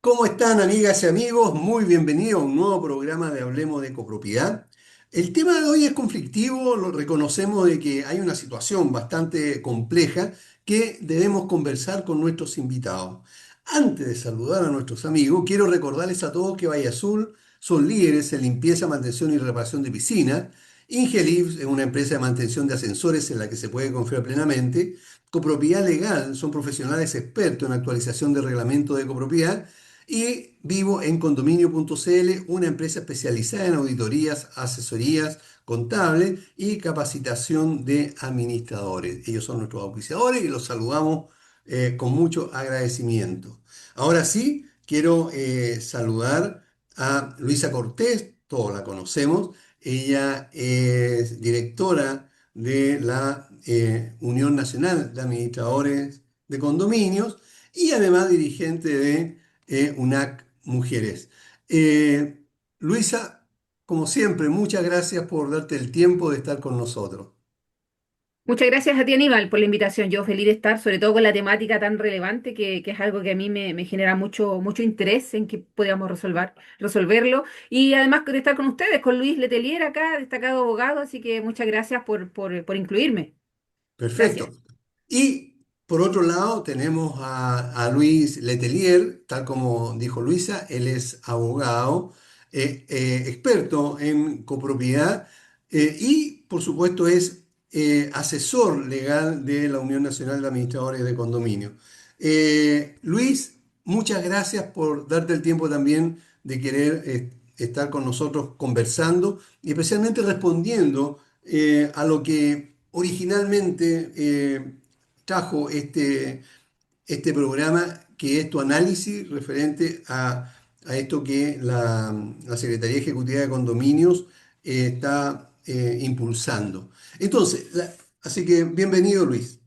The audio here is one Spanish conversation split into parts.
¿Cómo están, amigas y amigos? Muy bienvenidos a un nuevo programa de Hablemos de Copropiedad. El tema de hoy es conflictivo, lo reconocemos de que hay una situación bastante compleja que debemos conversar con nuestros invitados. Antes de saludar a nuestros amigos, quiero recordarles a todos que Valle Azul son líderes en limpieza, mantención y reparación de piscinas. Ingelif es una empresa de mantención de ascensores en la que se puede confiar plenamente. Copropiedad Legal son profesionales expertos en actualización de reglamento de copropiedad y vivo en condominio.cl, una empresa especializada en auditorías, asesorías contables y capacitación de administradores. Ellos son nuestros auspiciadores y los saludamos con mucho agradecimiento. Ahora sí, quiero saludar a Luisa Cortés, todos la conocemos. Ella es directora de la Unión Nacional de Administradores de Condominios y además dirigente de UNAC Mujeres. Eh, Luisa, como siempre, muchas gracias por darte el tiempo de estar con nosotros. Muchas gracias a ti, Aníbal, por la invitación. Yo feliz de estar, sobre todo con la temática tan relevante que es algo que a mí me genera mucho interés en que podamos resolverlo. Y además de estar con ustedes, con Luis Letelier acá, destacado abogado, así que muchas gracias por incluirme. Perfecto. Gracias. Y por otro lado tenemos a Luis Letelier, tal como dijo Luisa, él es abogado, experto en copropiedad y por supuesto es asesor legal de la Unión Nacional de Administradores de Condominio. Luis, muchas gracias por darte el tiempo también de querer estar con nosotros conversando y especialmente respondiendo a lo que originalmente trajo este programa, que es tu análisis referente a esto que la Secretaría Ejecutiva de Condominios está impulsando. Entonces, así que bienvenido, Luis.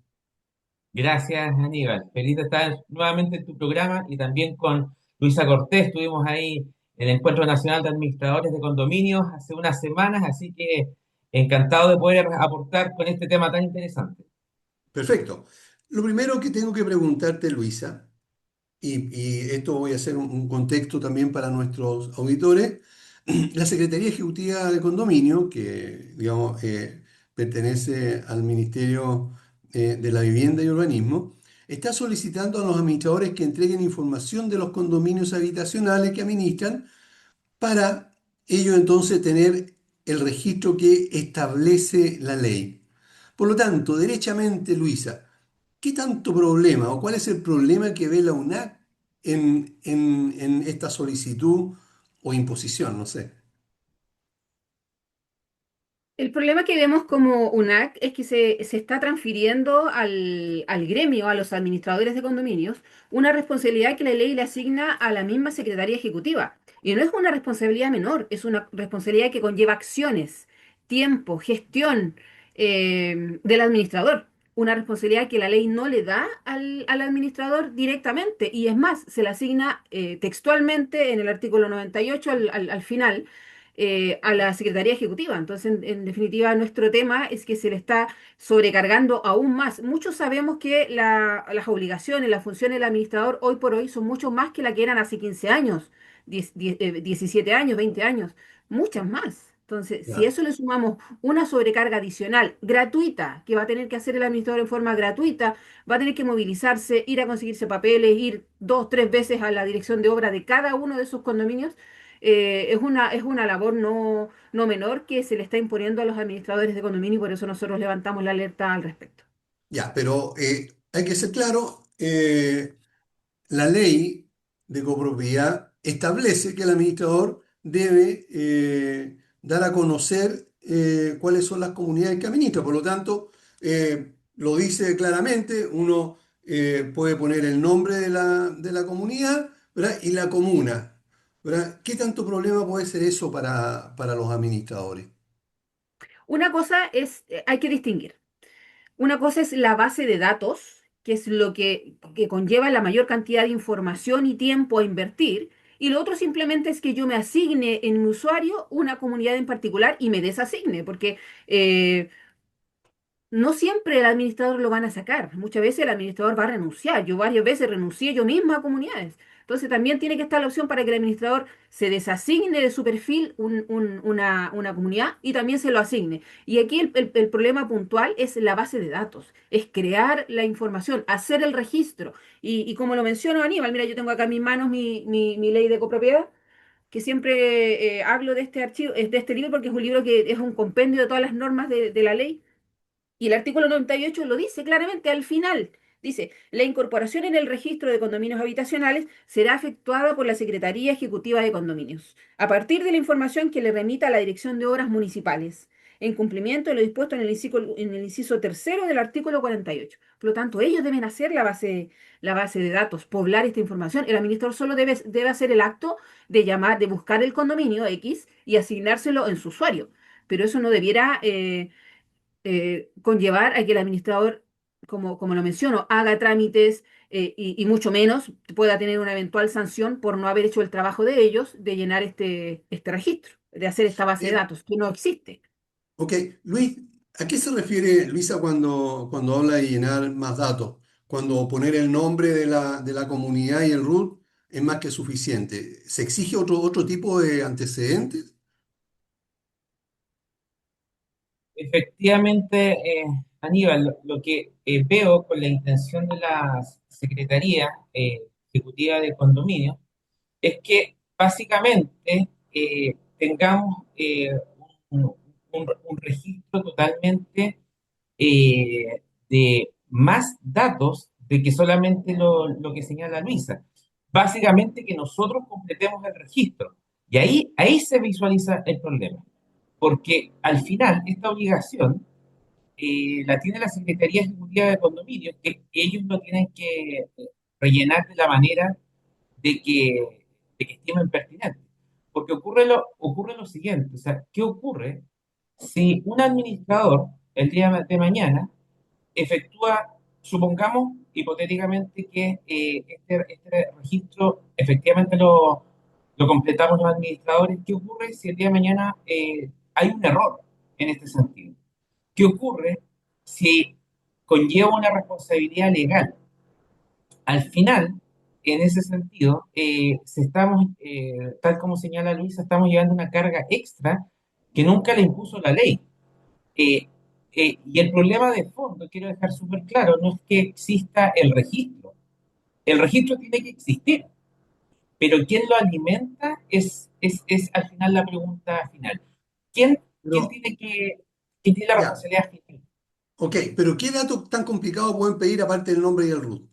Gracias, Aníbal. Feliz de estar nuevamente en tu programa y también con Luisa Cortés. Estuvimos ahí en el Encuentro Nacional de Administradores de Condominios hace unas semanas, así que encantado de poder aportar con este tema tan interesante. Perfecto. Lo primero que tengo que preguntarte, Luisa, y esto voy a hacer un contexto también para nuestros auditores. La Secretaría Ejecutiva de Condominio, que digamos, pertenece al Ministerio de la Vivienda y Urbanismo, está solicitando a los administradores que entreguen información de los condominios habitacionales que administran para ello entonces tener el registro que establece la ley. Por lo tanto, derechamente, Luisa, ¿qué tanto problema o cuál es el problema que ve la UNAC en esta solicitud o imposición? No sé. El problema que vemos como UNAC es que se está transfiriendo al gremio, a los administradores de condominios, una responsabilidad que la ley le asigna a la misma Secretaría Ejecutiva. Y no es una responsabilidad menor, es una responsabilidad que conlleva acciones, tiempo, gestión del administrador. Una responsabilidad que la ley no le da al administrador directamente. Y es más, se la asigna textualmente en el artículo 98 al final a la Secretaría Ejecutiva. Entonces, en definitiva, nuestro tema es que se le está sobrecargando aún más. Muchos sabemos que las obligaciones, las funciones del administrador hoy por hoy son mucho más que la que eran hace 15 años, 17 años, 20 años, muchas más. Entonces, si Ya. eso le sumamos una sobrecarga adicional gratuita que va a tener que hacer el administrador en forma gratuita, va a tener que movilizarse, ir a conseguirse papeles, ir dos, tres veces a la dirección de obra de cada uno de esos condominios, es una labor no menor que se le está imponiendo a los administradores de condominio y por eso nosotros levantamos la alerta al respecto. Ya, pero hay que ser claro, la ley de copropiedad establece que el administrador debe dar a conocer cuáles son las comunidades que administra. Por lo tanto, lo dice claramente, uno puede poner el nombre de la comunidad, ¿verdad? Y la comuna, ¿verdad? ¿Qué tanto problema puede ser eso para los administradores? Una cosa es, hay que distinguir. Una cosa es la base de datos, que es lo que conlleva la mayor cantidad de información y tiempo a invertir. Y lo otro simplemente es que yo me asigne en mi usuario una comunidad en particular y me desasigne, porque no siempre el administrador lo van a sacar. Muchas veces el administrador va a renunciar. Yo varias veces renuncié yo misma a comunidades. Entonces también tiene que estar la opción para que el administrador se desasigne de su perfil una comunidad y también se lo asigne. Y aquí el problema puntual es la base de datos, es crear la información, hacer el registro. Y como lo menciono Aníbal, mira, yo tengo acá en mis manos mi ley de copropiedad, que siempre hablo de este archivo, de este libro, porque es un libro que es un compendio de todas las normas de la ley. Y el artículo 98 lo dice claramente al final. Dice, la incorporación en el registro de condominios habitacionales será efectuada por la Secretaría Ejecutiva de Condominios, a partir de la información que le remita a la Dirección de Obras Municipales, en cumplimiento de lo dispuesto en el inciso tercero del artículo 48. Por lo tanto, ellos deben hacer la base de datos, poblar esta información. El administrador solo debe hacer el acto de llamar, de buscar el condominio X y asignárselo en su usuario. Pero eso no debiera conllevar a que el administrador, como lo menciono, haga trámites y mucho menos pueda tener una eventual sanción por no haber hecho el trabajo de ellos de llenar este registro, de hacer esta base de Eh, datos, que no existe. ok, Luis, ¿a qué se refiere Luisa cuando habla de llenar más datos? Cuando poner el nombre de la comunidad y el root es más que suficiente. ¿Se exige otro tipo de antecedentes? Efectivamente, Aníbal, lo que veo con la intención de la Secretaría Ejecutiva de Condominio es que básicamente tengamos un registro totalmente de más datos de que solamente lo que señala Luisa. Básicamente que nosotros completemos el registro. Y ahí se visualiza el problema. Porque al final esta obligación la tiene la Secretaría Ejecutiva de Condominios, que ellos lo tienen que rellenar de la manera de que estimen pertinente. Porque ocurre lo siguiente, o sea, ¿qué ocurre si un administrador el día de mañana efectúa, supongamos hipotéticamente que este registro efectivamente lo completamos los administradores? ¿Qué ocurre si el día de mañana hay un error en este sentido? ¿Qué ocurre si conlleva una responsabilidad legal? Al final, en ese sentido, tal como señala Luisa, estamos llevando una carga extra que nunca le impuso la ley. Eh, y el problema de fondo, quiero dejar súper claro, no es que exista el registro. El registro tiene que existir, pero ¿quién lo alimenta? Es al final la pregunta final. ¿Quién, quién Pero, tiene que, quién tiene la ya, responsabilidad final? ok, pero ¿qué datos tan complicados pueden pedir aparte del nombre y el root?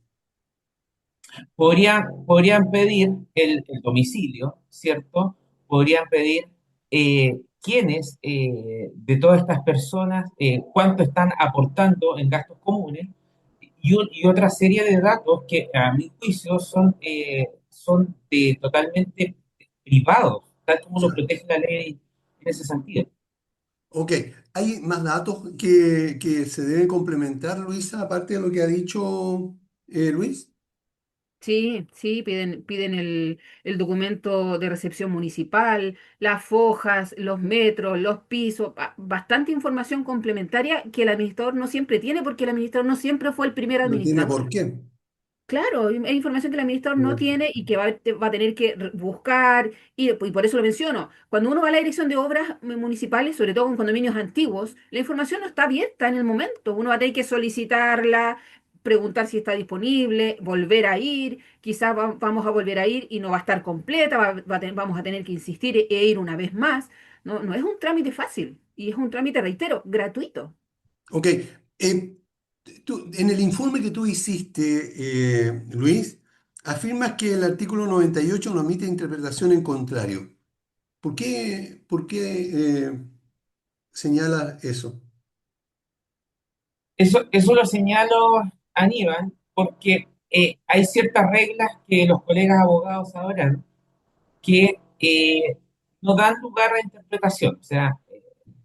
Podrían pedir el domicilio, ¿cierto? Podrían pedir quiénes de todas estas personas, cuánto están aportando en gastos comunes y otra serie de datos que a mi juicio son totalmente privados, tal como lo Ya, protege la ley en ese sentido. ok, ¿hay más datos que se deben complementar, Luisa, aparte de lo que ha dicho Luis? Sí, sí, piden el documento de recepción municipal, las fojas, los metros, los pisos, bastante información complementaria que el administrador no siempre tiene porque el administrador no siempre fue el primer No tiene administrador. por qué. Claro, hay información que el administrador no No. tiene y que va a tener que buscar, y por eso lo menciono. Cuando uno va a la dirección de obras municipales, sobre todo con condominios antiguos, la información no está abierta en el momento. Uno va a tener que solicitarla, preguntar si está disponible, volver a ir, quizás vamos a volver a ir y no va a estar completa, vamos a tener que insistir e ir una vez más. No, no es un trámite fácil y es un trámite, reitero, gratuito. Ok, en el informe que tú hiciste, Luis, afirmas que el artículo 98 no admite interpretación en contrario. ¿Por qué señala eso? Eso lo señalo, Aníbal, porque hay ciertas reglas que los colegas abogados sabrán que no dan lugar a interpretación. O sea,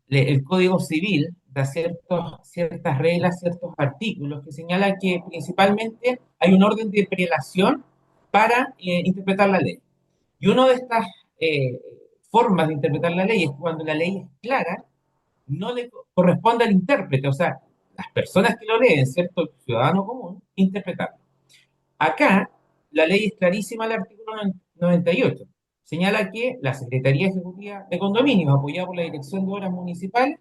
el Código Civil da ciertas reglas, ciertos artículos que señalan que principalmente hay un orden de prelación para interpretar la ley. Y una de estas eh, formas de interpretar la ley es cuando la ley es clara, no le corresponde al intérprete. O sea, las personas que lo leen, ¿cierto? El ciudadano común, interpretarlo. Acá, la ley es clarísima al artículo 98. Señala que la Secretaría Ejecutiva de Condominios, apoyada por la Dirección de Obras Municipales,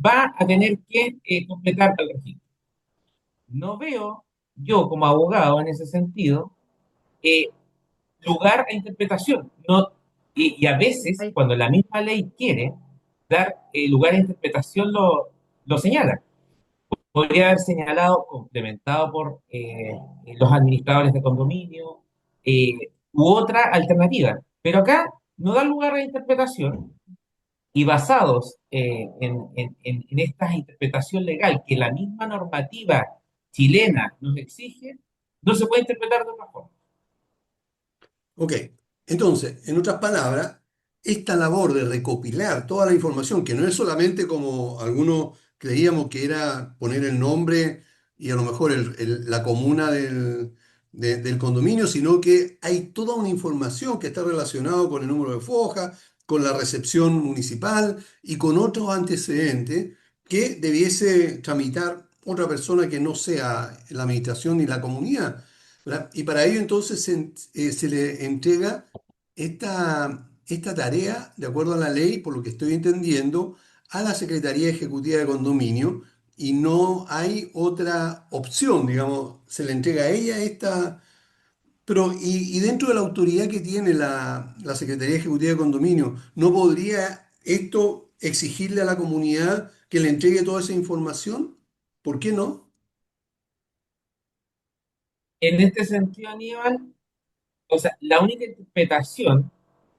va a tener que completar el registro. No veo yo como abogado en ese sentido eh, lugar a interpretación. No, y a veces, Ay, cuando la misma ley quiere dar lugar a interpretación, lo señala. Podría haber señalado, complementado por los administradores de condominio u otra alternativa. Pero acá no da lugar a interpretación y basados en esta interpretación legal que la misma normativa chilena nos exige, no se puede interpretar de otra forma. Ok, entonces, en otras palabras, esta labor de recopilar toda la información, que no es solamente como algunos creíamos que era poner el nombre y a lo mejor la comuna del condominio, sino que hay toda una información que está relacionada con el número de foja, con la recepción municipal y con otros antecedentes que debiese tramitar otra persona que no sea la administración ni la comunidad. ¿Verdad? Y para ello entonces se le entrega esta tarea, de acuerdo a la ley, por lo que estoy entendiendo, a la Secretaría Ejecutiva de Condominio y no hay otra opción, digamos, se le entrega a ella esta. Pero, y dentro de la autoridad que tiene la Secretaría Ejecutiva de Condominio, ¿no podría esto exigirle a la comunidad que le entregue toda esa información? ¿Por qué no? En este sentido, Aníbal, o sea, la única interpretación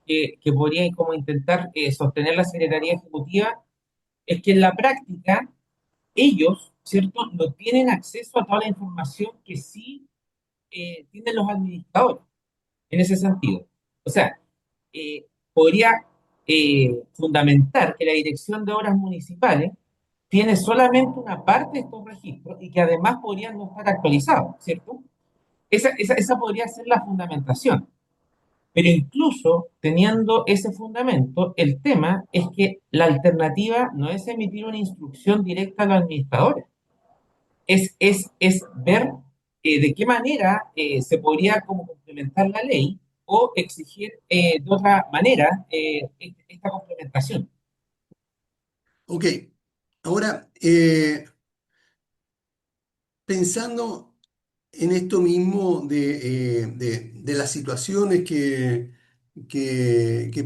que podría como intentar sostener la Secretaría Ejecutiva es que en la práctica ellos, ¿cierto?, no tienen acceso a toda la información que sí tienen los administradores, en ese sentido. O sea, podría fundamentar que la Dirección de Obras Municipales tiene solamente una parte de estos registros y que además podrían no estar actualizados, ¿cierto? Esa podría ser la fundamentación. Pero incluso teniendo ese fundamento, el tema es que la alternativa no es emitir una instrucción directa a los administradores, es ver de qué manera se podría como complementar la ley o exigir de otra manera esta complementación. Ok, ahora pensando en esto mismo de las situaciones que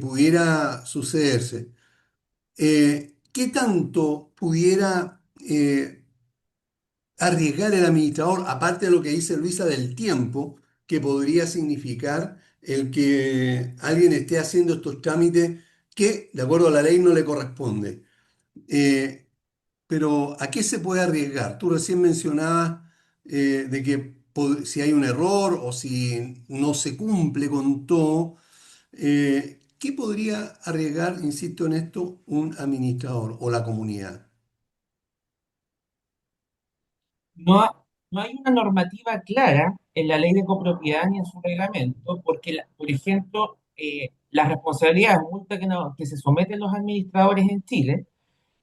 pudiera sucederse, ¿qué tanto pudiera arriesgar el administrador, aparte de lo que dice Luisa del tiempo, que podría significar el que alguien esté haciendo estos trámites que, de acuerdo a la ley, no le corresponde? Eh, pero ¿a qué se puede arriesgar? Tú recién mencionabas de que si hay un error o si no se cumple con todo, ¿qué podría arriesgar, insisto en esto, un administrador o la comunidad? No hay una normativa clara en la ley de copropiedad ni en su reglamento, porque, por ejemplo, las responsabilidades multa que se someten los administradores en Chile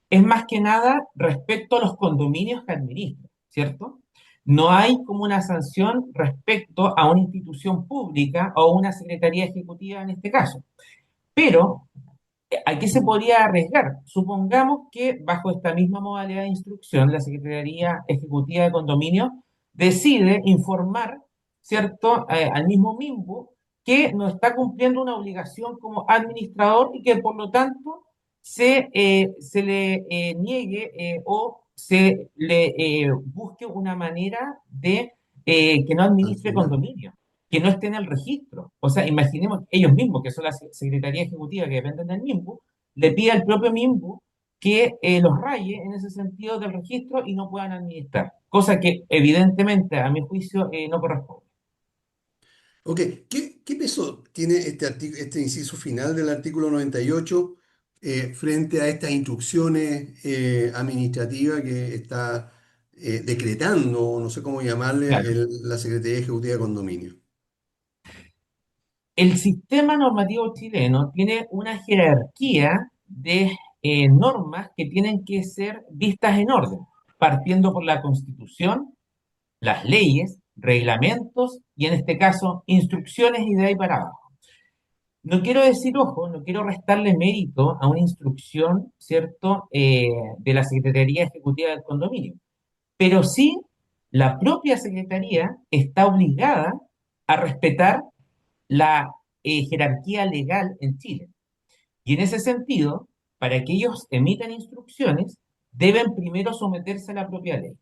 es más que nada respecto a los condominios que administran, ¿cierto? No hay como una sanción respecto a una institución pública o una secretaría ejecutiva en este caso. Pero ¿a qué se podría arriesgar? Supongamos que bajo esta misma modalidad de instrucción, la Secretaría Ejecutiva de Condominio decide informar, ¿cierto?, al mismo MIMBU que no está cumpliendo una obligación como administrador y que por lo tanto se le niegue o se le busque una manera de que no administre Sancionar. condominio, que no esté en el registro. O sea, imaginemos ellos mismos, que son la Secretaría Ejecutiva que dependen del MIMBU, le pide al propio MIMBU que los raye en ese sentido del registro y no puedan administrar, cosa que evidentemente, a mi juicio, no corresponde. Ok, ¿qué peso tiene este inciso final del artículo 98 frente a estas instrucciones administrativas que está decretando, no sé cómo llamarle, Claro. la Secretaría Ejecutiva de Condominio? El sistema normativo chileno tiene una jerarquía de normas que tienen que ser vistas en orden. partiendo por la Constitución, las leyes, reglamentos y en este caso instrucciones y de ahí para abajo. No quiero decir, ojo, no quiero restarle mérito a una instrucción, ¿cierto?, de la Secretaría Ejecutiva del Condominio, pero sí la propia Secretaría está obligada a respetar la jerarquía legal en Chile. Y en ese sentido, para que ellos emitan instrucciones, deben primero someterse a la propia ley.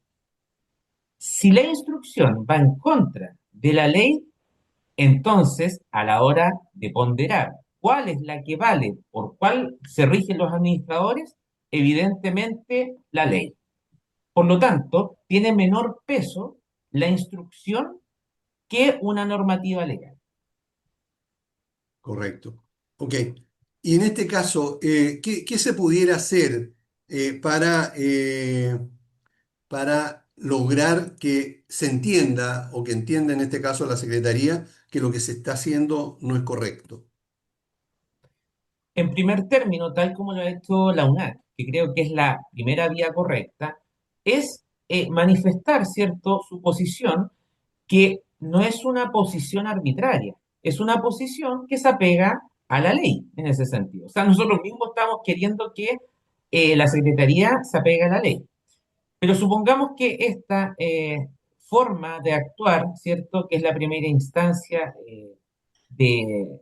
Si la instrucción va en contra de la ley, entonces, a la hora de ponderar cuál es la que vale, por cuál se rigen los administradores, evidentemente la ley. Por lo tanto, tiene menor peso la instrucción que una normativa legal. Correcto. Ok. Y en este caso, ¿qué se pudiera hacer para lograr que se entienda o que entienda en este caso la Secretaría que lo que se está haciendo no es correcto? En primer término, tal como lo ha hecho la UNAC, que creo que es la primera vía correcta, es manifestar, ¿cierto?, su posición, que no es una posición arbitraria, es una posición que se apega a la ley en ese sentido. O sea, nosotros mismos estamos queriendo que la Secretaría se apegue a la ley. Pero supongamos que esta forma de actuar, ¿cierto?, que es la primera instancia de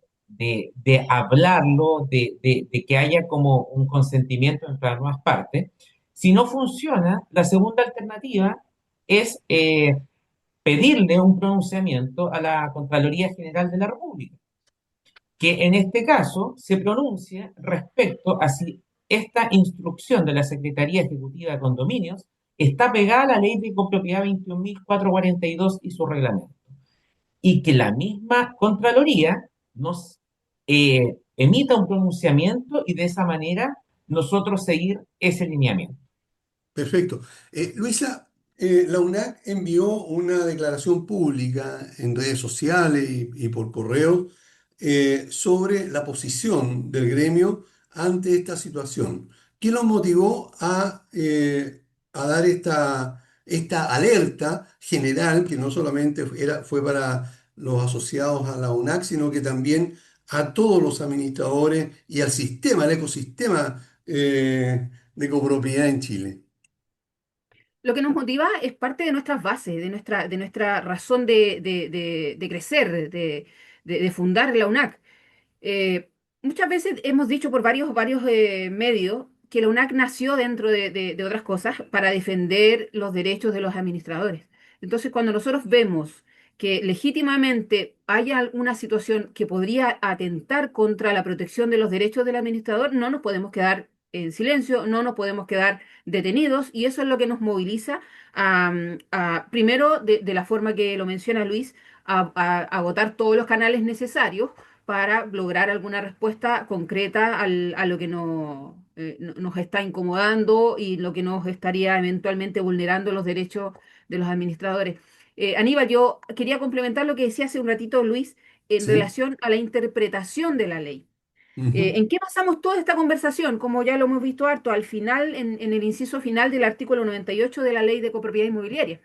hablarlo, de que haya como un consentimiento entre las nuevas partes, si no funciona, la segunda alternativa es pedirle un pronunciamiento a la Contraloría General de la República, que en este caso se pronuncie respecto a si esta instrucción de la Secretaría Ejecutiva de Condominios está pegada a la ley de copropiedad 21.442 y su reglamento. Y que la misma Contraloría nos emita un pronunciamiento y de esa manera nosotros seguir ese lineamiento. Perfecto. Luisa, la UNAC envió una declaración pública en redes sociales y por correo sobre la posición del gremio ante esta situación. ¿Qué los motivó a dar esta alerta general, que no solamente fue para los asociados a la UNAC, sino que también a todos los administradores y al sistema, al ecosistema de copropiedad en Chile? Lo que nos motiva es parte de nuestras bases, de nuestra razón de crecer, de fundar la UNAC. Muchas veces hemos dicho por varios medios que la UNAC nació dentro de otras cosas para defender los derechos de los administradores. Entonces, cuando nosotros vemos que legítimamente hay alguna situación que podría atentar contra la protección de los derechos del administrador, no nos podemos quedar en silencio, no nos podemos quedar detenidos y eso es lo que nos moviliza primero, de la forma que lo menciona Luis, a agotar todos los canales necesarios para lograr alguna respuesta concreta a lo que nos está incomodando y lo que nos estaría eventualmente vulnerando los derechos de los administradores. Aníbal, yo quería complementar lo que decía hace un ratito Luis en Sí. relación a la interpretación de la ley. Ujú. ¿En qué basamos toda esta conversación? Como ya lo hemos visto harto, al final, en el inciso final del artículo 98 de la Ley de Copropiedad Inmobiliaria.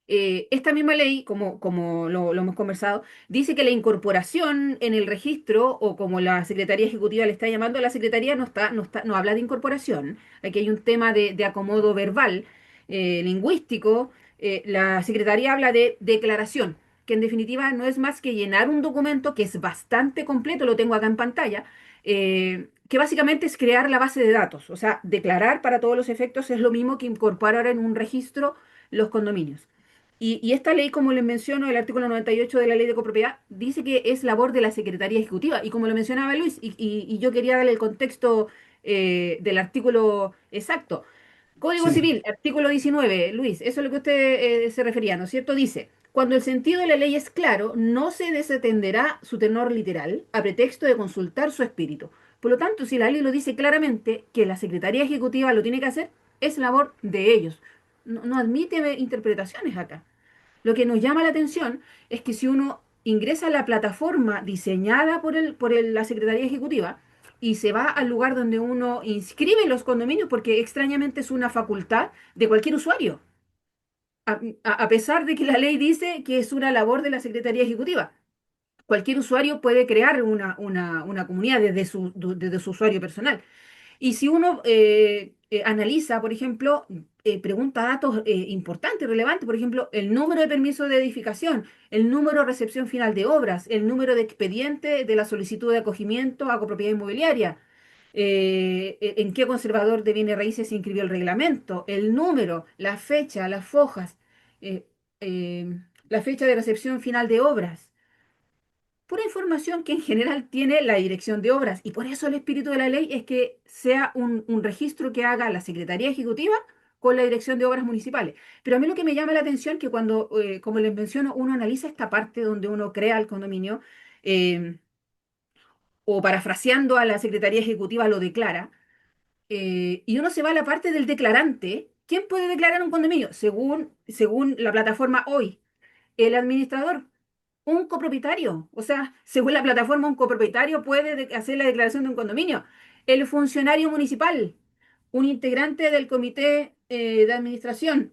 Esta misma ley, como lo hemos conversado, dice que la incorporación en el registro, o como la Secretaría Ejecutiva le está llamando, la Secretaría no habla de incorporación. Aquí hay un tema de acomodo verbal, lingüístico. La Secretaría habla de declaración, que en definitiva no es más que llenar un documento que es bastante completo, lo tengo acá en pantalla, que básicamente es crear la base de datos. O sea, declarar para todos los efectos es lo mismo que incorporar en un registro los condominios. Y esta ley, como les menciono, el artículo 98 de la Ley de Copropiedad, dice que es labor de la Secretaría Ejecutiva. Y como lo mencionaba Luis, y yo quería darle el contexto del artículo exacto. Código Sí, Civil, artículo 19, Luis, eso es lo que usted se refería, ¿no es cierto? Dice, cuando el sentido de la ley es claro, no se desatenderá su tenor literal a pretexto de consultar su espíritu. Por lo tanto, si la ley lo dice claramente que la Secretaría Ejecutiva lo tiene que hacer, es labor de ellos. No admite interpretaciones acá. Lo que nos llama la atención es que si uno ingresa a la plataforma diseñada por la Secretaría Ejecutiva, y se va al lugar donde uno inscribe los condominios porque extrañamente es una facultad de cualquier usuario, a pesar de que la ley dice que es una labor de la Secretaría Ejecutiva. Cualquier usuario puede crear una comunidad desde su usuario personal. Y si uno analiza, por ejemplo, pregunta datos importantes, relevantes, por ejemplo, el número de permisos de edificación, el número de recepción final de obras, el número de expediente de la solicitud de acogimiento a copropiedad inmobiliaria, en qué conservador de bienes raíces se inscribió el reglamento, el número, la fecha, las fojas, eh, la fecha de recepción final de obras, pura información que en general tiene la dirección de obras. Y por eso el espíritu de la ley es que sea un registro que haga la Secretaría Ejecutiva con la dirección de obras municipales. Pero a mí lo que me llama la atención es que cuando, como les menciono, uno analiza esta parte donde uno crea el condominio, eh, o parafraseando a la Secretaría Ejecutiva lo declara, y uno se va a la parte del declarante. ¿Quién puede declarar un condominio? Según la plataforma hoy, el administrador, un copropietario. O sea, según la plataforma, un copropietario puede hacer la declaración de un condominio. El funcionario municipal, un integrante del comité de administración.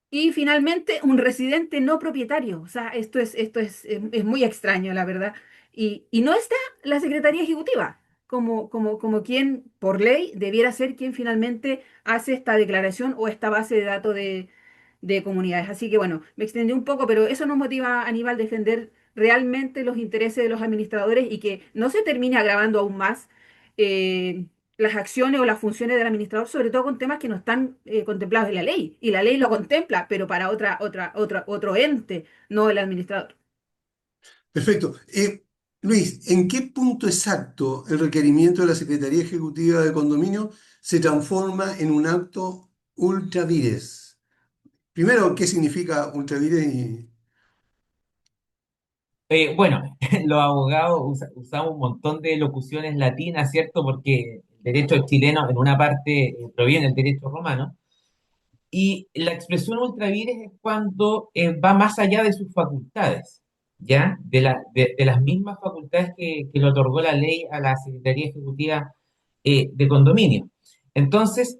Y finalmente, un residente no propietario. O sea, es muy extraño, la verdad. Y no está la Secretaría Ejecutiva como quien, por ley, debiera ser quien finalmente hace esta declaración o esta base de datos de comunidades. Así que bueno, me extendí un poco, pero eso nos motiva a Aníbal a defender realmente los intereses de los administradores y que no se termine agravando aún más eh, las acciones o las funciones del administrador, sobre todo con temas que no están contemplados en la ley. Y la ley lo contempla, pero para otro ente, no el administrador. Perfecto. Luis, ¿en qué punto exacto el requerimiento de la Secretaría Ejecutiva de Condominio se transforma en un acto ultra vires? Primero, ¿qué significa ultra vires? Bueno, los abogados usamos un montón de locuciones latinas, ¿cierto? Porque el derecho chileno en una parte proviene del derecho romano. Y la expresión ultravires es cuando va más allá de sus facultades, ¿ya? De las mismas facultades que le otorgó la ley a la Secretaría Ejecutiva de Condominio. Entonces,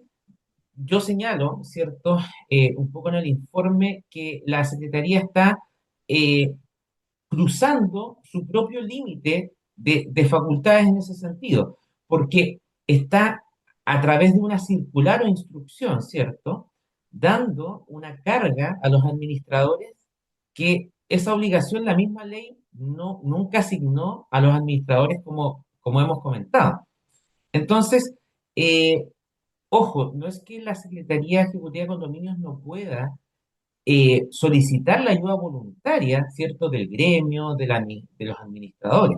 yo señalo, ¿cierto? Un poco en el informe que la Secretaría está eh, cruzando su propio límite de facultades en ese sentido, porque está a través de una circular o instrucción, ¿cierto? Dando una carga a los administradores que esa obligación la misma ley nunca asignó a los administradores como hemos comentado. Entonces, eh, ojo, no es que la Secretaría Ejecutiva de Condominios no pueda solicitar la ayuda voluntaria, ¿cierto?, del gremio, de los administradores.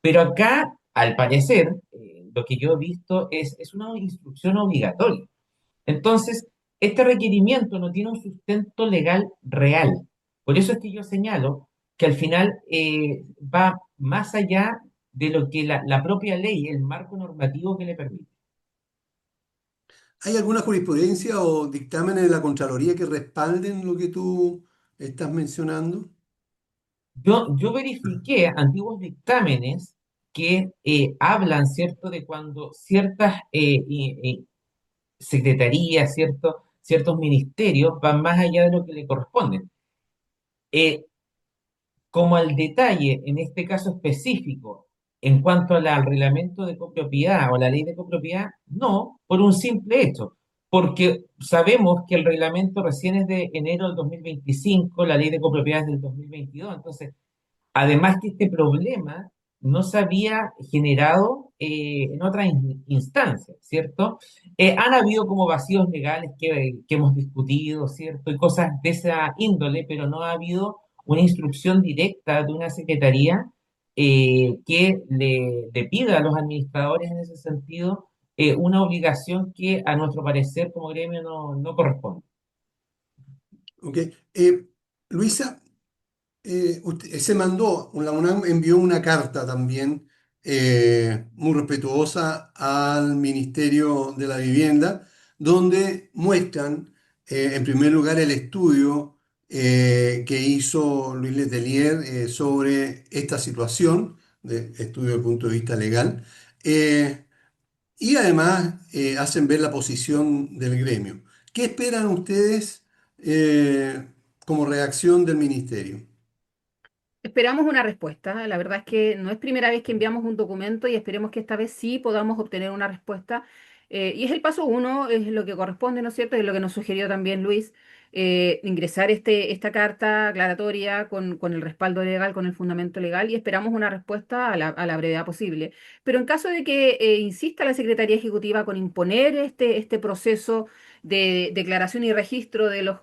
Pero acá, al parecer, lo que yo he visto es una instrucción obligatoria. Entonces, este requerimiento no tiene un sustento legal real. Por eso es que yo señalo que al final va más allá de lo que la propia ley, el marco normativo que le permite. ¿Hay alguna jurisprudencia o dictámenes de la Contraloría que respalden lo que tú estás mencionando? Yo verifiqué antiguos dictámenes que hablan, ¿cierto?, de cuando ciertas secretarías, ¿cierto?, ciertos ministerios van más allá de lo que le corresponden. Eh, Como al detalle, en este caso específico, en cuanto al reglamento de copropiedad o la ley de copropiedad, no, por un simple hecho, porque sabemos que el reglamento recién es de enero del 2025, la ley de copropiedad es del 2022, entonces además que este problema no se había generado en otras instancias, ¿cierto? Han habido como vacíos legales que hemos discutido, ¿cierto? Y cosas de esa índole, pero no ha habido una instrucción directa de una secretaría que le pida a los administradores en ese sentido una obligación que a nuestro parecer como gremio no corresponde. Ok. Eh, Luisa, se mandó, la UNAM envió una carta también muy respetuosa al Ministerio de la Vivienda, donde muestran, en primer lugar, el estudio que hizo Luis Letelier sobre esta situación, de estudio desde el punto de vista legal. Eh, y además hacen ver la posición del gremio. ¿Qué esperan ustedes como reacción del ministerio? Esperamos una respuesta. La verdad es que no es primera vez que enviamos un documento y esperemos que esta vez sí podamos obtener una respuesta. Y es el paso uno, es lo que corresponde, ¿no es cierto? Es lo que nos sugirió también Luis, ingresar esta carta aclaratoria con el respaldo legal, con el fundamento legal y esperamos una respuesta a la brevedad posible. Pero en caso de que insista la Secretaría Ejecutiva con imponer este proceso de declaración y registro de los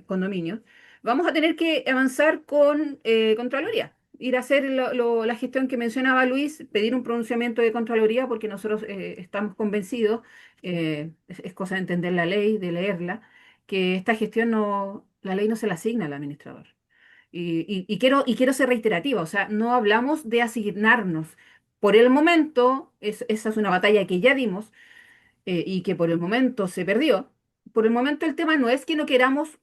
condominios, vamos a tener que avanzar con Contraloría, ir a hacer la gestión que mencionaba Luis, pedir un pronunciamiento de Contraloría porque nosotros estamos convencidos, es cosa de entender la ley, de leerla, que esta gestión no, la ley no se la asigna al administrador. Y quiero ser reiterativa, o sea, no hablamos de asignarnos. Por el momento, esa es una batalla que ya dimos y que por el momento se perdió. Por el momento el tema no es que no queramos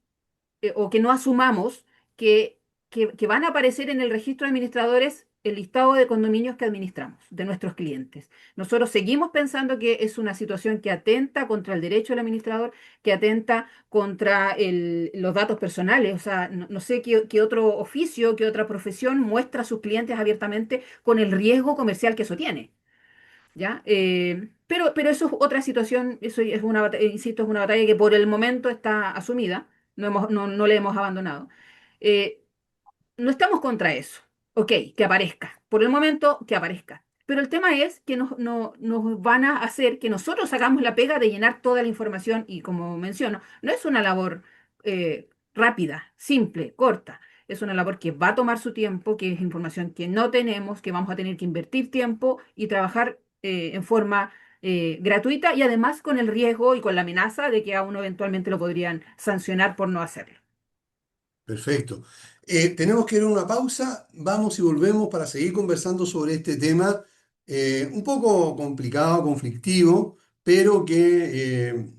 o que no asumamos que, que van a aparecer en el registro de administradores el listado de condominios que administramos, de nuestros clientes. Nosotros seguimos pensando que es una situación que atenta contra el derecho del administrador, que atenta contra los datos personales. O sea, no sé qué otro oficio, qué otra profesión muestra a sus clientes abiertamente con el riesgo comercial que eso tiene. ¿Ya? Pero eso es otra situación, eso es una insisto, es una batalla que por el momento está asumida, no le hemos abandonado. Eh, no estamos contra eso. Ok, que aparezca. Por el momento, que aparezca. Pero el tema es que nos van a hacer que nosotros hagamos la pega de llenar toda la información y como menciono, no es una labor rápida, simple, corta. Es una labor que va a tomar su tiempo, que es información que no tenemos, que vamos a tener que invertir tiempo y trabajar en forma gratuita y además con el riesgo y con la amenaza de que a uno eventualmente lo podrían sancionar por no hacerlo. Perfecto. Tenemos que ir a una pausa, vamos y volvemos para seguir conversando sobre este tema un poco complicado, conflictivo, pero que,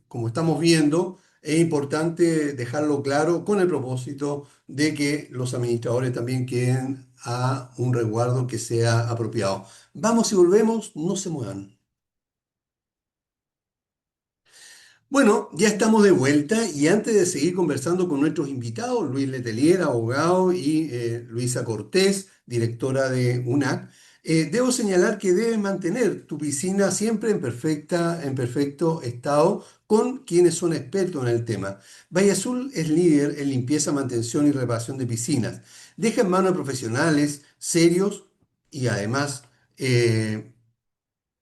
como estamos viendo, es importante dejarlo claro con el propósito de que los administradores también queden a un resguardo que sea apropiado. Vamos y volvemos, no se muevan. Bueno, ya estamos de vuelta y antes de seguir conversando con nuestros invitados, Luis Letelier, abogado, y Luisa Cortés, directora de UNAC, debo señalar que debes mantener tu piscina siempre en perfecto estado con quienes son expertos en el tema. Valle Azul es líder en limpieza, mantención y reparación de piscinas. Deja en manos de profesionales serios y además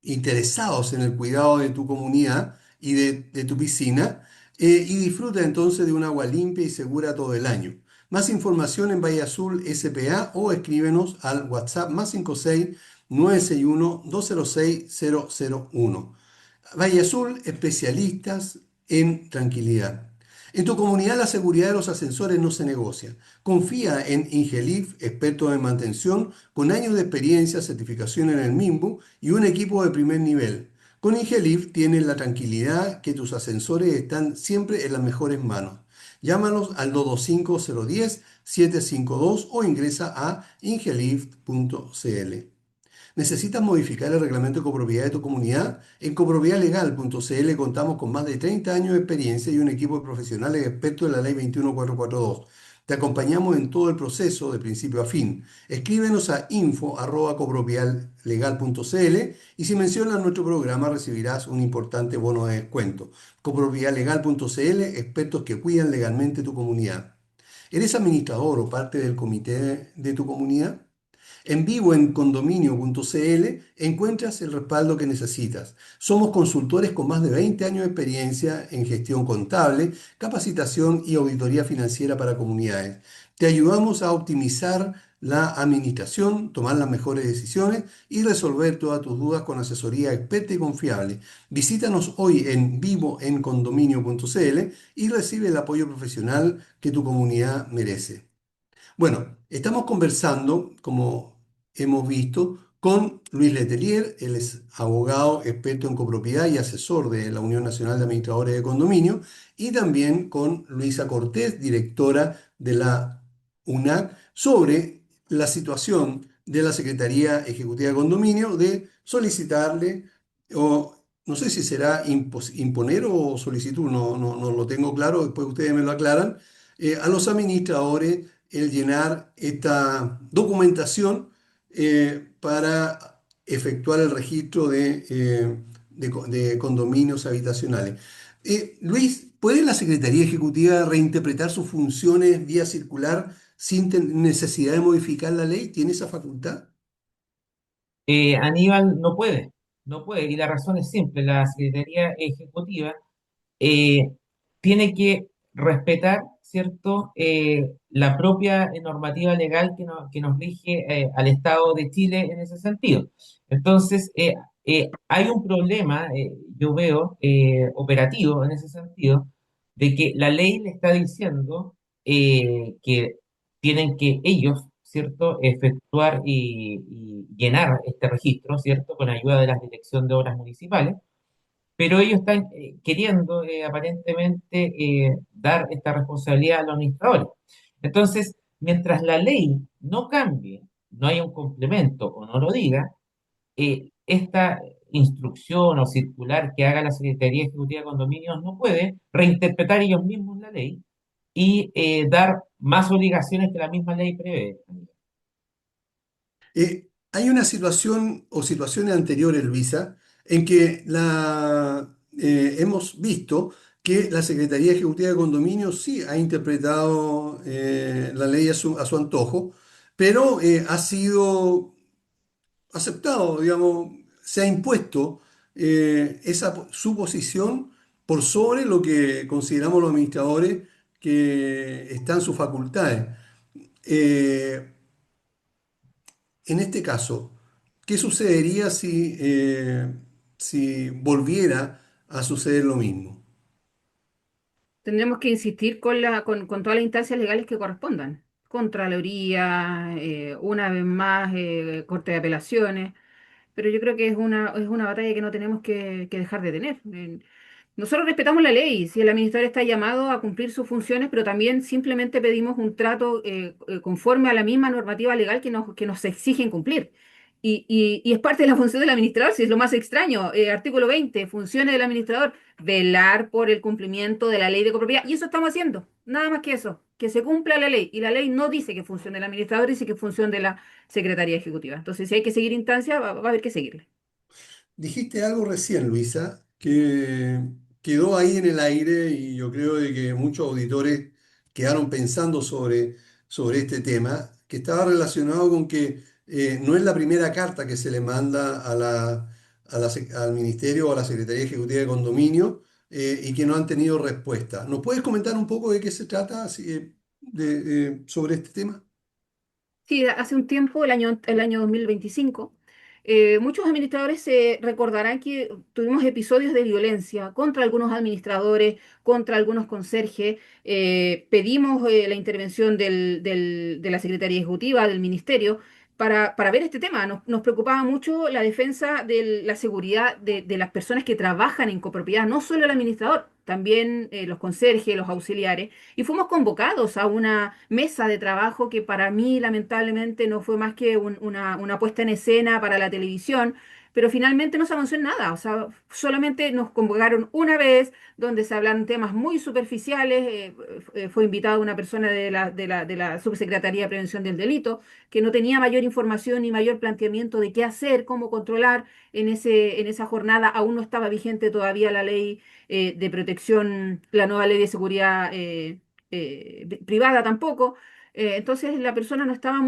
interesados en el cuidado de tu comunidad y de tu piscina y disfruta entonces de un agua limpia y segura todo el año. Más información en Valle Azul SPA o escríbenos al WhatsApp más 56 961 206 001. Valle Azul, especialistas en tranquilidad. En tu comunidad la seguridad de los ascensores no se negocia. Confía en Ingelif, expertos en mantención, con años de experiencia, certificación en el MIMBU y un equipo de primer nivel. Con Ingelif tienes la tranquilidad que tus ascensores están siempre en las mejores manos. Llámanos al 225-010-752 o ingresa a ingelif.cl. ¿Necesitas modificar el reglamento de copropiedad de tu comunidad? En copropiedadlegal.cl contamos con más de 30 años de experiencia y un equipo de profesionales expertos en la ley 21442. Te acompañamos en todo el proceso de principio a fin. Escríbenos a info@copropiedadlegal.cl y si mencionas nuestro programa recibirás un importante bono de descuento. Copropiedadlegal.cl, expertos que cuidan legalmente tu comunidad. ¿Eres administrador o parte del comité de tu comunidad? En vivo en condominio.cl encuentras el respaldo que necesitas. Somos consultores con más de 20 años de experiencia en gestión contable, capacitación y auditoría financiera para comunidades. Te ayudamos a optimizar la administración, tomar las mejores decisiones y resolver todas tus dudas con asesoría experta y confiable. Visítanos hoy en vivo en condominio.cl y recibe el apoyo profesional que tu comunidad merece. Bueno, estamos conversando, como hemos visto, con Luis Letelier. Él es abogado, experto en copropiedad y asesor de la Unión Nacional de Administradores de Condominio, y también con Luisa Cortés, directora de la UNAC, sobre la situación de la Secretaría Ejecutiva de Condominio de solicitarle, o no sé si será imponer o solicitud, no lo tengo claro, después ustedes me lo aclaran, a los administradores el llenar esta documentación para efectuar el registro de condominios habitacionales. Luis, ¿puede la Secretaría Ejecutiva reinterpretar sus funciones vía circular sin necesidad de modificar la ley? ¿Tiene esa facultad? Aníbal no puede, y la razón es simple, la Secretaría Ejecutiva eh, tiene que respetar, ¿cierto?, la propia normativa legal que nos rige al Estado de Chile en ese sentido. Entonces, hay un problema, yo veo, operativo en ese sentido, de que la ley le está diciendo que tienen que ellos, ¿cierto?, efectuar y llenar este registro, ¿cierto?, con ayuda de la Dirección de Obras Municipales, pero ellos están queriendo aparentemente dar esta responsabilidad a los administradores. Entonces, mientras la ley no cambie, no haya un complemento o no lo diga, esta instrucción o circular que haga la Secretaría Ejecutiva de Condominios no puede reinterpretar ellos mismos la ley y dar más obligaciones que la misma ley prevé. Hay una situación o situaciones anteriores, Luisa, en que hemos visto que la Secretaría Ejecutiva de Condominios sí ha interpretado la ley a su antojo, pero ha sido aceptado, digamos, se ha impuesto su posición por sobre lo que consideramos los administradores que están en sus facultades. Eh, en este caso, ¿qué sucedería si volviera a suceder lo mismo? Tendremos que insistir con todas las instancias legales que correspondan. Contraloría, una vez más, Corte de Apelaciones, pero yo creo que es una batalla que no tenemos que dejar de tener. Nosotros respetamos la ley, si el administrador está llamado a cumplir sus funciones, pero también simplemente pedimos un trato conforme a la misma normativa legal que nos exigen cumplir. Y es parte de la función del administrador, si es lo más extraño. Artículo 20, funciones del administrador, velar por el cumplimiento de la ley de copropiedad. Y eso estamos haciendo, nada más que eso, que se cumpla la ley. Y la ley no dice que función del administrador, dice que función de la Secretaría Ejecutiva. Entonces, si hay que seguir instancia, va a haber que seguirle. Dijiste algo recién, Luisa, que quedó ahí en el aire y yo creo de que muchos auditores quedaron pensando sobre este tema, que estaba relacionado con que no es la primera carta que se le manda al Ministerio o a la Secretaría Ejecutiva de Condominio y que no han tenido respuesta. ¿Nos puedes comentar un poco de qué se trata sobre este tema? Sí, hace un tiempo, el año 2025, muchos administradores se recordarán que tuvimos episodios de violencia contra algunos administradores, contra algunos conserjes. Pedimos la intervención de la Secretaría Ejecutiva, del Ministerio, para ver este tema. Nos preocupaba mucho la defensa de la seguridad de las personas que trabajan en copropiedad, no solo el administrador, también los conserjes, los auxiliares. Y fuimos convocados a una mesa de trabajo que para mí lamentablemente no fue más que una puesta en escena para la televisión, pero finalmente no se avanzó en nada. O sea, solamente nos convocaron una vez donde se hablan temas muy superficiales. Fue invitada una persona de la Subsecretaría de Prevención del Delito que no tenía mayor información ni mayor planteamiento de qué hacer, cómo controlar. En esa jornada aún no estaba vigente todavía la ley de protección, la nueva ley de seguridad privada tampoco. Entonces la persona no estaba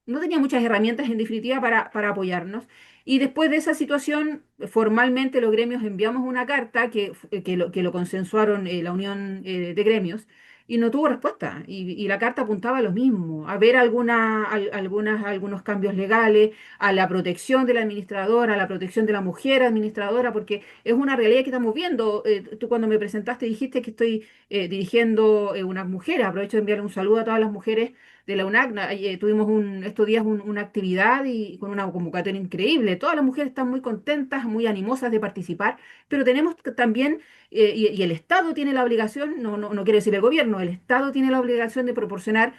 no tenía muchas herramientas en definitiva para apoyarnos. Y después de esa situación, formalmente los gremios enviamos una carta que lo consensuaron la Unión de Gremios y no tuvo respuesta. Y la carta apuntaba a lo mismo, a ver algunos cambios legales, a la protección del administrador, a la protección de la mujer administradora, porque es una realidad que estamos viendo. Tú cuando me presentaste dijiste que estoy dirigiendo unas mujeres. Aprovecho de enviar un saludo a todas las mujeres de la UNAC. Tuvimos estos días una actividad y con una convocatoria increíble. Todas las mujeres están muy contentas, muy animosas de participar, pero tenemos que también, y el Estado tiene la obligación, no quiere decir el gobierno, el Estado tiene la obligación de proporcionar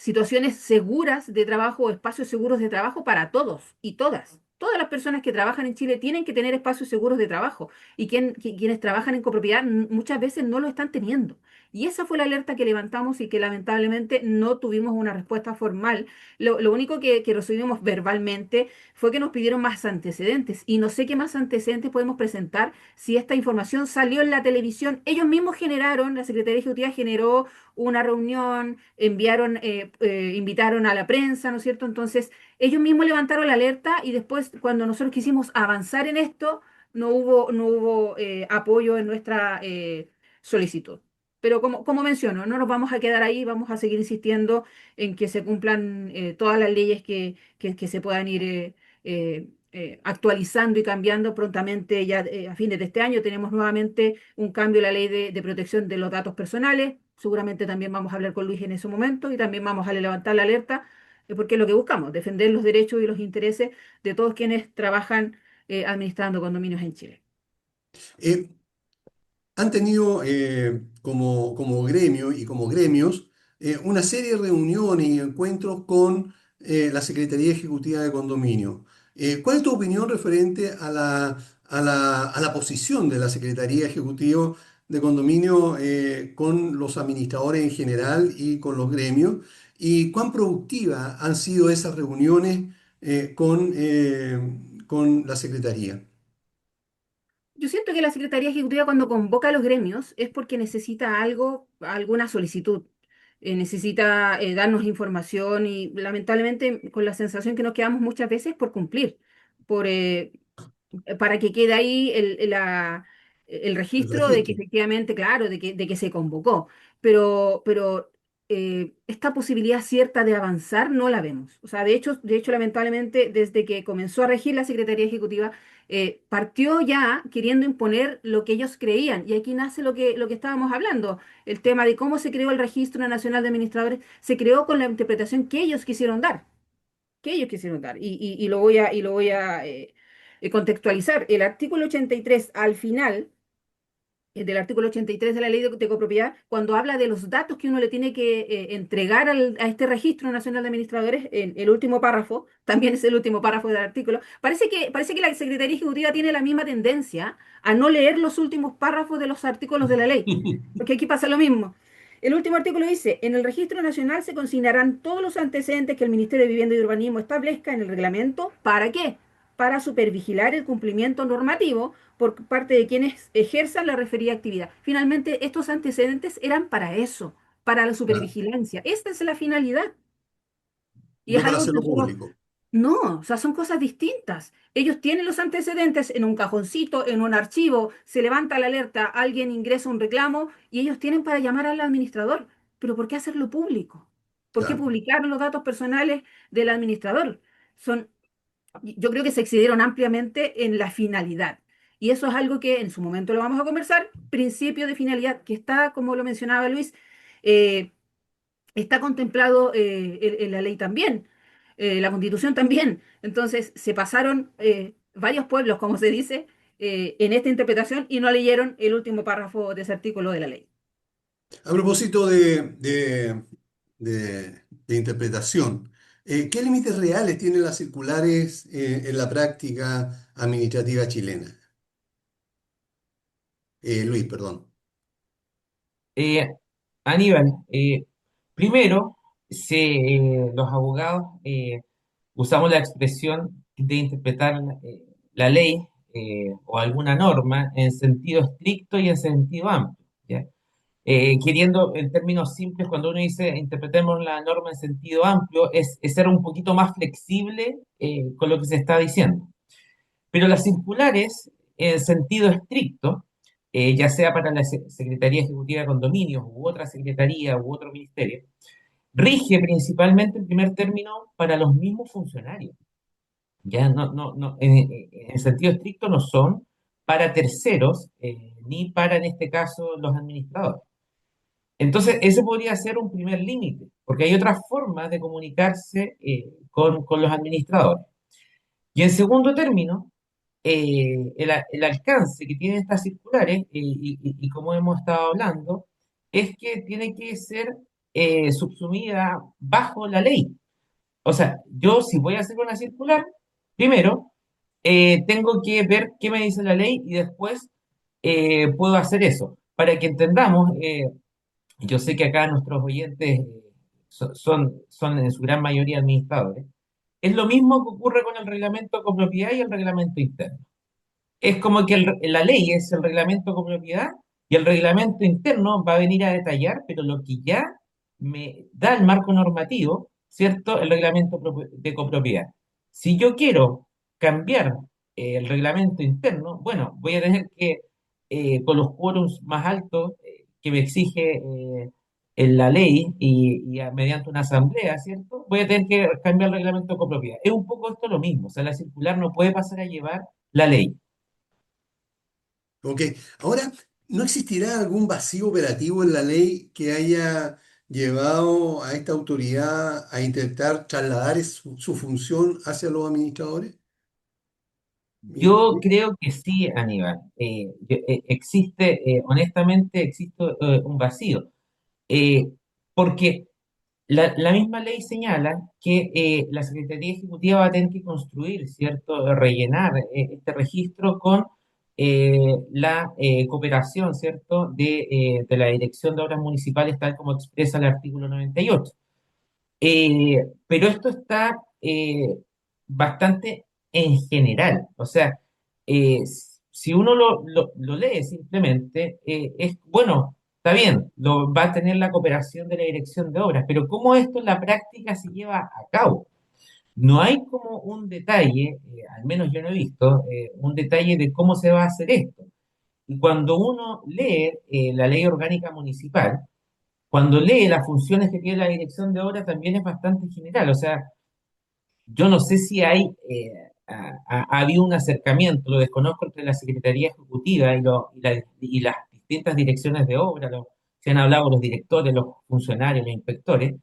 situaciones seguras de trabajo o espacios seguros de trabajo para todos y todas. Todas las personas que trabajan en Chile tienen que tener espacios seguros de trabajo y quienes trabajan en copropiedad muchas veces no lo están teniendo. Y esa fue la alerta que levantamos y que lamentablemente no tuvimos una respuesta formal. Lo único que recibimos verbalmente fue que nos pidieron más antecedentes y no sé qué más antecedentes podemos presentar si esta información salió en la televisión. Ellos mismos generaron, la Secretaría Ejecutiva generó una reunión, invitaron a la prensa, ¿no es cierto? Entonces, ellos mismos levantaron la alerta y después, cuando nosotros quisimos avanzar en esto, no hubo apoyo en nuestra solicitud. Pero como menciono, no nos vamos a quedar ahí, vamos a seguir insistiendo en que se cumplan todas las leyes que se puedan ir actualizando y cambiando prontamente. Ya a fines de este año tenemos nuevamente un cambio en la ley de protección de los datos personales. Seguramente también vamos a hablar con Luis en ese momento y también vamos a levantar la alerta, porque es lo que buscamos, defender los derechos y los intereses de todos quienes trabajan administrando condominios en Chile. Eh, Han tenido como gremio y como gremios una serie de reuniones y encuentros con la Secretaría Ejecutiva de Condominio. ¿Cuál es tu opinión referente a la posición de la Secretaría Ejecutiva de Condominio con los administradores en general y con los gremios? ¿Y cuán productivas han sido esas reuniones con la Secretaría? Yo siento que la Secretaría Ejecutiva cuando convoca a los gremios es porque necesita algo, alguna solicitud, necesita darnos información y lamentablemente con la sensación que nos quedamos muchas veces por cumplir, por, para que quede ahí el El registro de que registro. efectivamente, claro, de que se convocó. Pero esta posibilidad cierta de avanzar no la vemos. O sea, de hecho, lamentablemente, desde que comenzó a regir la Secretaría Ejecutiva, partió ya queriendo imponer lo que ellos creían. Y aquí nace lo que estábamos hablando. El tema de cómo se creó el Registro Nacional de Administradores, se creó con la interpretación que ellos quisieron dar. Y lo voy a contextualizar. El artículo 83 al final, del artículo 83 de la Ley de Copropiedad, cuando habla de los datos que uno le tiene que entregar a este Registro Nacional de Administradores, el último párrafo, también es el último párrafo del artículo, parece que la Secretaría Ejecutiva tiene la misma tendencia a no leer los últimos párrafos de los artículos de la ley, porque aquí pasa lo mismo. El último artículo dice, en el Registro Nacional se consignarán todos los antecedentes que el Ministerio de Vivienda y Urbanismo establezca en el reglamento. ¿Para qué? Para supervigilar el cumplimiento normativo por parte de quienes ejerzan la referida actividad. Finalmente, estos antecedentes eran para eso, para la Claro. supervigilancia. Esta es la finalidad. Y No es para algo que hacerlo nosotros, público. no, o sea, son cosas distintas. Ellos tienen los antecedentes en un cajoncito, en un archivo, se levanta la alerta, alguien ingresa un reclamo y ellos tienen para llamar al administrador. Pero ¿por qué hacerlo público? ¿Por qué Claro. publicar los datos personales del administrador? Son Yo creo que se excedieron ampliamente en la finalidad. Y eso es algo que en su momento lo vamos a conversar. Principio de finalidad que está, como lo mencionaba Luis, eh, está contemplado en la ley también, la Constitución también. Entonces se pasaron varios pueblos, como se dice, en esta interpretación y no leyeron el último párrafo de ese artículo de la ley. A propósito de interpretación, ¿qué límites reales tienen las circulares en la práctica administrativa chilena? Luis, perdón. Eh, Aníbal, primero, los abogados usamos la expresión de interpretar la ley o alguna norma en sentido estricto y en sentido amplio, ¿ya? Queriendo, en términos simples, cuando uno dice interpretemos la norma en sentido amplio, es ser un poquito más flexible con lo que se está diciendo. Pero las circulares, en sentido estricto, ya sea para la Secretaría Ejecutiva de Condominios u otra secretaría u otro ministerio, rige principalmente en primer término para los mismos funcionarios. Ya no, en sentido estricto no son para terceros, ni para, en este caso, los administradores. Entonces, ese podría ser un primer límite, porque hay otras formas de comunicarse con los administradores. Y en segundo término, el alcance que tienen estas circulares, y como hemos estado hablando, es que tiene que ser subsumida bajo la ley. O sea, yo si voy a hacer una circular, primero tengo que ver qué me dice la ley y después puedo hacer eso. Para que entendamos, yo sé que acá nuestros oyentes son en su gran mayoría administradores. Es lo mismo que ocurre con el reglamento de copropiedad y el reglamento interno. Es como que la ley es el reglamento de copropiedad y el reglamento interno va a venir a detallar, pero lo que ya me da el marco normativo, ¿cierto? El reglamento de copropiedad. Si yo quiero cambiar el reglamento interno, bueno, voy a tener que, con los quórums más altos que me exige en la ley mediante una asamblea, ¿cierto? Voy a tener que cambiar el reglamento de copropiedad. Es un poco esto lo mismo, o sea, la circular no puede pasar a llevar la ley. Ok, ahora, ¿no existirá algún vacío operativo en la ley que haya llevado a esta autoridad a intentar trasladar su función hacia los administradores? Yo creo que sí, Aníbal. Existe, honestamente, existe un vacío. Eh, Porque la misma ley señala que la Secretaría Ejecutiva va a tener que construir, ¿cierto? Rellenar este registro con la cooperación, ¿cierto? De la Dirección de Obras Municipales, tal como expresa el artículo 98. Pero esto está bastante en general, o sea, si uno lo lee simplemente, es bueno, está bien, va a tener la cooperación de la dirección de obras, pero ¿cómo esto en la práctica se lleva a cabo? No hay como un detalle, al menos yo no he visto, un detalle de cómo se va a hacer esto. Y cuando uno lee la ley orgánica municipal, cuando lee las funciones que tiene la dirección de obra también es bastante general. O sea, yo no sé si hay, ha habido un acercamiento, lo desconozco, entre la Secretaría Ejecutiva y las distintas direcciones de obra, se han hablado los directores, los funcionarios, los inspectores,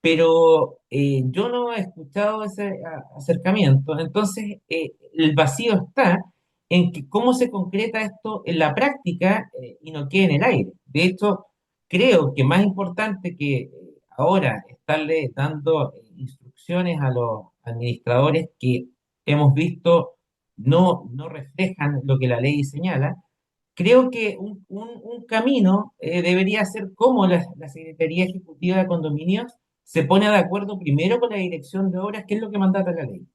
pero yo no he escuchado ese acercamiento. Entonces, el vacío está en que cómo se concreta esto en la práctica y no quede en el aire. De hecho, creo que más importante que ahora estarle dando instrucciones a los administradores que hemos visto no reflejan lo que la ley señala, creo que un camino debería ser cómo la Secretaría Ejecutiva de Condominios se pone de acuerdo primero con la dirección de obras, que es lo que mandata la ley.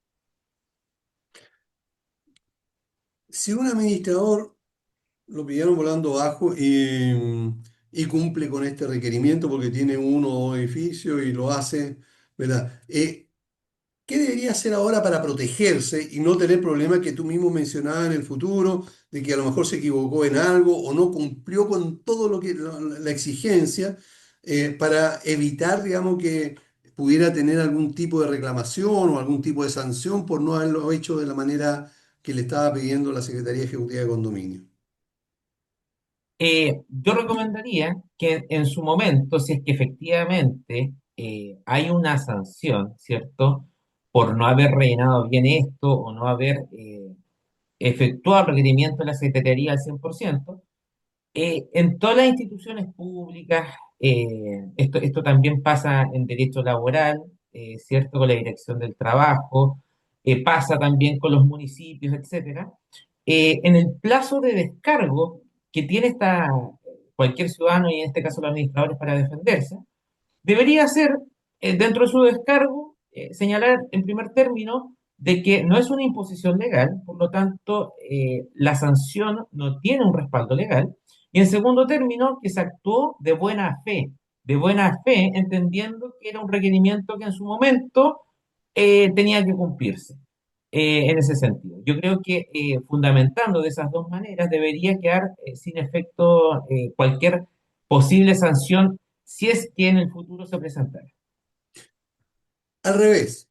Si un administrador lo pillaron volando bajo y cumple con este requerimiento porque tiene uno o dos edificios y lo hace, ¿verdad? ¿Qué debería hacer ahora para protegerse y no tener problemas que tú mismo mencionabas en el futuro, de que a lo mejor se equivocó en algo o no cumplió con todo lo que la exigencia para evitar, digamos, que pudiera tener algún tipo de reclamación o algún tipo de sanción por no haberlo hecho de la manera que le estaba pidiendo la Secretaría Ejecutiva de Condominio? Yo recomendaría que en su momento, si es que efectivamente hay una sanción, ¿cierto? Por no haber rellenado bien esto o no haber efectuado el requerimiento de la Secretaría al 100%, en todas las instituciones públicas, esto también pasa en derecho laboral, ¿cierto? Con la dirección del trabajo, pasa también con los municipios, etcétera. En el plazo de descargo que tiene cualquier ciudadano y en este caso los administradores para defenderse, debería ser, dentro de su descargo, señalar en primer término de que no es una imposición legal, por lo tanto, la sanción no tiene un respaldo legal, y en segundo término, que se actuó de buena fe, entendiendo que era un requerimiento que en su momento tenía que cumplirse. En ese sentido, yo creo que fundamentando de esas dos maneras debería quedar sin efecto cualquier posible sanción si es que en el futuro se presentara. Al revés,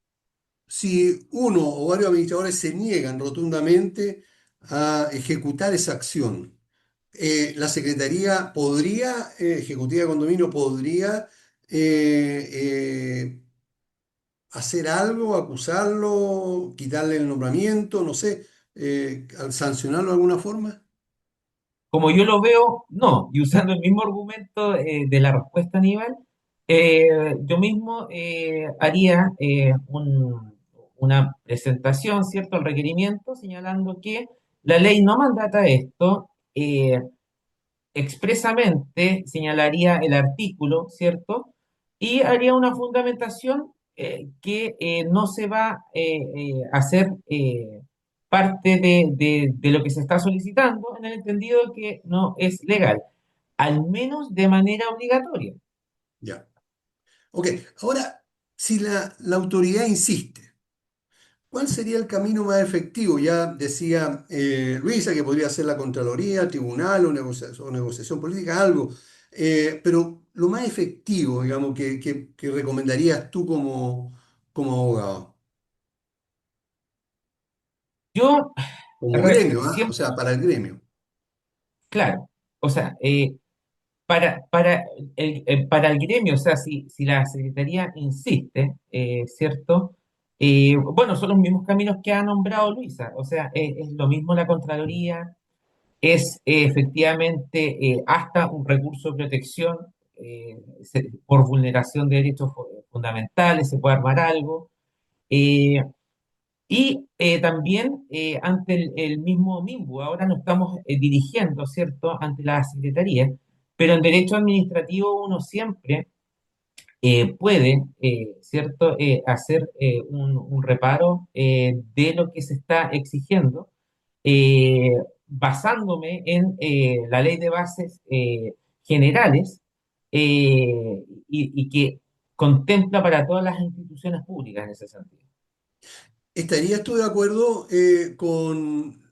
si uno o varios administradores se niegan rotundamente a ejecutar esa acción, la Secretaría podría, Ejecutiva de Condominio, podría eh, eh, hacer algo, acusarlo, quitarle el nombramiento, no sé, sancionarlo de alguna forma. Como yo lo veo, no. Y usando el mismo argumento de la respuesta, Aníbal, Yo mismo haría una presentación, ¿cierto?, al requerimiento, señalando que la ley no mandata esto, expresamente señalaría el artículo, ¿cierto? Y haría una fundamentación que no se va a hacer parte de lo que se está solicitando, en el entendido de que no es legal, al menos de manera obligatoria. Ya. Ok, ahora, si la autoridad insiste, ¿cuál sería el camino más efectivo? Ya decía Luisa que podría ser la Contraloría, tribunal o negociación política, algo. Pero lo más efectivo, digamos, que recomendarías tú como abogado, Yo como gremio, ¿ah? O siempre, sea, para el gremio. claro, o sea, para para el gremio, o sea, si la Secretaría insiste, ¿cierto? Bueno, son los mismos caminos que ha nombrado Luisa, o sea, es lo mismo la Contraloría, es efectivamente hasta un recurso de protección por vulneración de derechos fundamentales, se puede armar algo. eh, y también ante el mismo MIMBU, ahora nos estamos dirigiendo, ¿cierto?, ante la Secretaría, pero en derecho administrativo uno siempre puede, ¿cierto?, hacer un reparo de lo que se está exigiendo, eh, basándome en la ley de bases generales y que contempla para todas las instituciones públicas en ese sentido. ¿Estarías tú de acuerdo con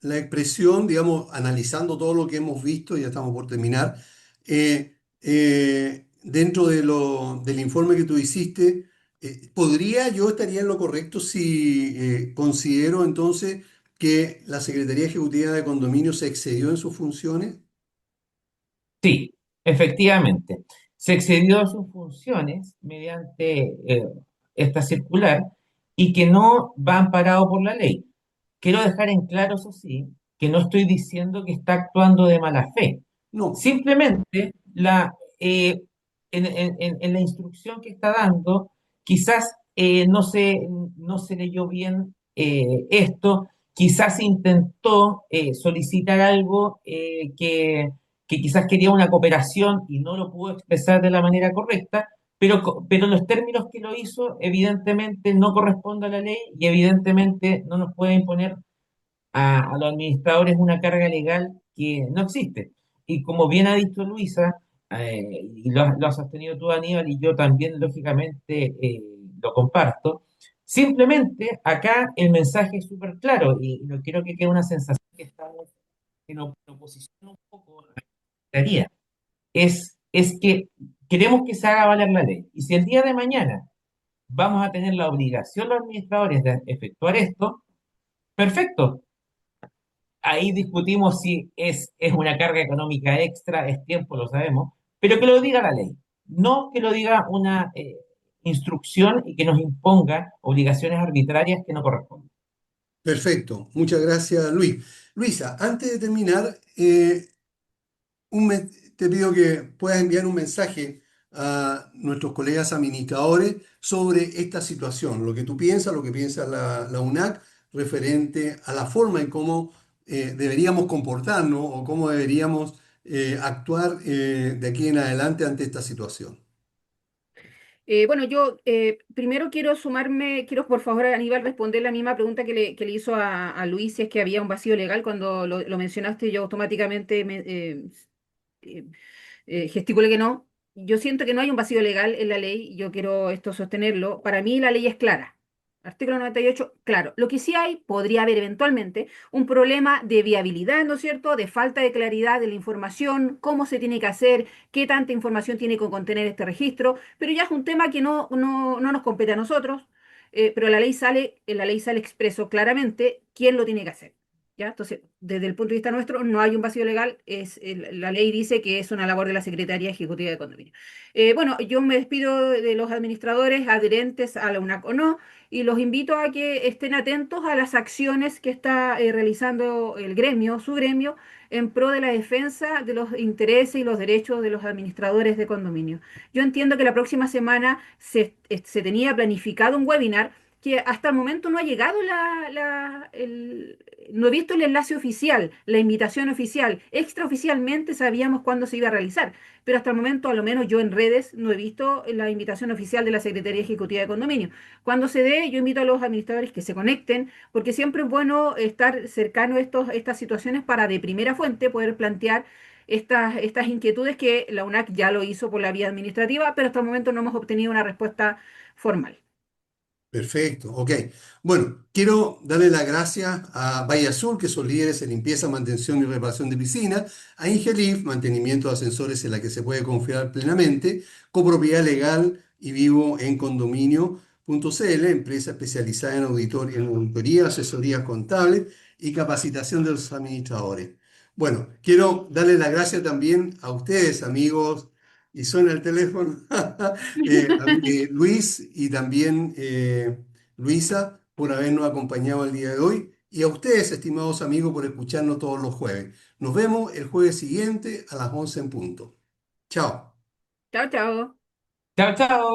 la expresión, digamos, analizando todo lo que hemos visto, ya estamos por terminar, dentro del informe que tú hiciste, ¿podría yo estaría en lo correcto si considero entonces que la Secretaría Ejecutiva de Condominio se excedió en sus funciones? Sí, efectivamente. Se excedió a sus funciones mediante esta circular y que no va amparado por la ley. Quiero dejar en claro, eso sí, que no estoy diciendo que está actuando de mala fe. No, Simplemente en la instrucción que está dando, quizás no se leyó bien esto, quizás intentó solicitar algo que quizás quería una cooperación y no lo pudo expresar de la manera correcta, pero los términos que lo hizo evidentemente no corresponden a la ley y evidentemente no nos puede imponer a los administradores una carga legal que no existe. Y como bien ha dicho Luisa, y lo has sostenido tú, Aníbal, y yo también, lógicamente, lo comparto, simplemente acá el mensaje es súper claro y no quiero que quede una sensación que estamos en oposición un poco a la Secretaría. Es que queremos que se haga valer la ley. Y si el día de mañana vamos a tener la obligación los administradores de efectuar esto, perfecto, ahí discutimos si es una carga económica extra, es tiempo, lo sabemos, pero que lo diga la ley, no que lo diga una instrucción y que nos imponga obligaciones arbitrarias que no corresponden. perfecto. Muchas gracias, Luis. Luisa, antes de terminar, te pido que puedas enviar un mensaje a nuestros colegas administradores sobre esta situación, lo que tú piensas, lo que piensa la UNAC referente a la forma en cómo deberíamos comportarnos o cómo deberíamos actuar de aquí en adelante ante esta situación. Bueno, yo primero quiero sumarme, quiero por favor, Aníbal, responder la misma pregunta que le hizo a Luis, si es que había un vacío legal. Cuando lo mencionaste, yo automáticamente eh, gesticulé que no. Yo siento que no hay un vacío legal en la ley, yo quiero esto sostenerlo. Para mí la ley es clara. Artículo 98, claro. Lo que sí hay, podría haber eventualmente un problema de viabilidad, ¿no es cierto? De falta de claridad de la información, cómo se tiene que hacer, qué tanta información tiene que contener este registro, pero ya es un tema que no nos compete a nosotros, pero en la ley sale expreso claramente quién lo tiene que hacer. ¿Ya? Entonces, desde el punto de vista nuestro, no hay un vacío legal, la ley dice que es una labor de la Secretaría Ejecutiva de Condominio. Bueno, yo me despido de los administradores adherentes a la UNAC o no, y los invito a que estén atentos a las acciones que está realizando el gremio, su gremio, en pro de la defensa de los intereses y los derechos de los administradores de condominio. Yo entiendo que la próxima semana se tenía planificado un webinar que hasta el momento no ha llegado no he visto el enlace oficial, la invitación oficial. Extraoficialmente sabíamos cuándo se iba a realizar, pero hasta el momento, a lo menos yo en redes, no he visto la invitación oficial de la Secretaría Ejecutiva de Condominio. Cuando se dé, yo invito a los administradores que se conecten, porque siempre es bueno estar cercano a estas situaciones para de primera fuente poder plantear estas inquietudes que la UNAC ya lo hizo por la vía administrativa, pero hasta el momento no hemos obtenido una respuesta formal. Perfecto, ok. Bueno, quiero darle las gracias a Valle Azul, que son líderes en limpieza, mantención y reparación de piscinas, a Ingelif, mantenimiento de ascensores en la que se puede confiar plenamente, Copropiedad Legal y Vivo en Condominio.cl, empresa especializada en auditoría, asesorías contables y capacitación de los administradores. Bueno, quiero darle las gracias también a ustedes, amigos, y suena el teléfono. Luis y también Luisa por habernos acompañado el día de hoy y a ustedes, estimados amigos, por escucharnos todos los jueves. Nos vemos el jueves siguiente a las 11 en punto. Chao. Chao, chao. Chao, chao.